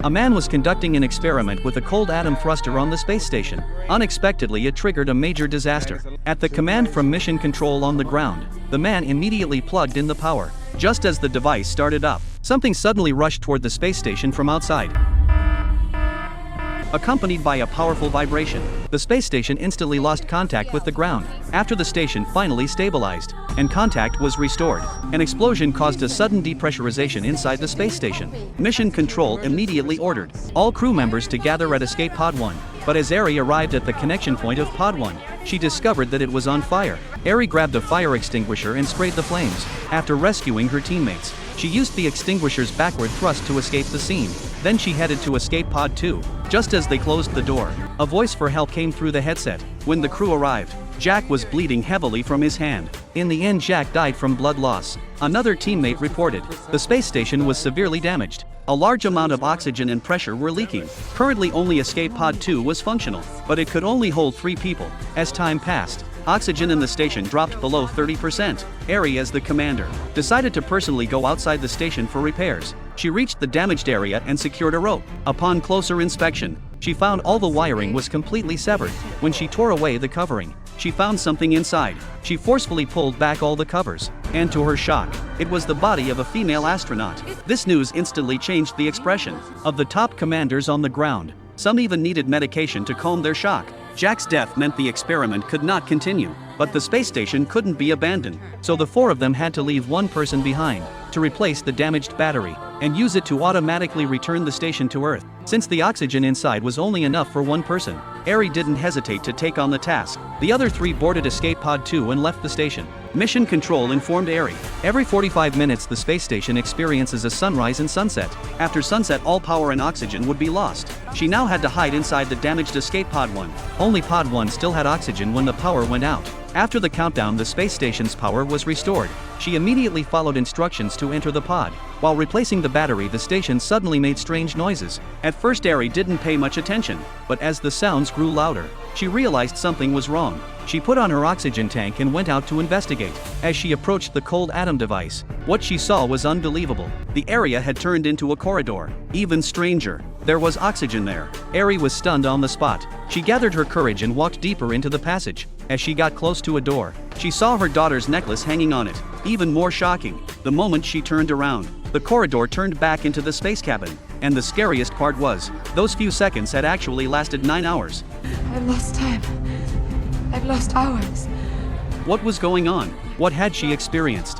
A man was conducting an experiment with a cold atom thruster on the space station. Unexpectedly, it triggered a major disaster. At the command from Mission Control on the ground, the man immediately plugged in the power. Just as the device started up, something suddenly rushed toward the space station from outside, accompanied by a powerful vibration. The space station instantly lost contact with the ground. After the station finally stabilized and contact was restored, an explosion caused a sudden depressurization inside the space station. Mission Control immediately ordered all crew members to gather at Escape Pod 1. But as Eri arrived at the connection point of Pod 1, she discovered that it was on fire. Eri grabbed a fire extinguisher and sprayed the flames. After rescuing her teammates, she used the extinguisher's backward thrust to escape the scene. Then she headed to Escape Pod 2. Just as they closed the door, a voice for help came through the headset. When the crew arrived, Jack was bleeding heavily from his hand. In the end, Jack died from blood loss. Another teammate reported the space station was severely damaged. A large amount of oxygen and pressure were leaking. Currently only Escape Pod 2 was functional, but it could only hold 3 people. As time passed, oxygen in the station dropped below 30%. Eri, as the commander, decided to personally go outside the station for repairs. She reached the damaged area and secured a rope. Upon closer inspection, she found all the wiring was completely severed. When she tore away the covering, she found something inside. She forcefully pulled back all the covers, and to her shock, it was the body of a female astronaut. This news instantly changed the expression of the top commanders on the ground. Some even needed medication to calm their shock. Jack's death meant the experiment could not continue, but the space station couldn't be abandoned, so the 4 of them had to leave one person behind to replace the damaged battery and use it to automatically return the station to Earth. Since the oxygen inside was only enough for one person, Eri didn't hesitate to take on the task. The other 3 boarded Escape Pod 2 and left the station. Mission Control informed Eri, every 45 minutes the space station experiences a sunrise and sunset. After sunset, all power and oxygen would be lost. She now had to hide inside the damaged Escape Pod 1. Only Pod 1 still had oxygen when the power went out. After the countdown, the space station's power was restored. She immediately followed instructions to enter the pod. While replacing the battery, the station suddenly made strange noises. At first, Eri didn't pay much attention, but as the sounds grew louder, she realized something was wrong. She put on her oxygen tank and went out to investigate. As she approached the cold atom device, what she saw was unbelievable. The area had turned into a corridor. Even stranger, there was oxygen there. Eri was stunned on the spot. She gathered her courage and walked deeper into the passage. As she got close to a door, she saw her daughter's necklace hanging on it. Even more shocking, the moment she turned around, the corridor turned back into the space cabin. And the scariest part was, those few seconds had actually lasted 9 hours. I've lost time. I've lost hours. What was going on? What had she experienced?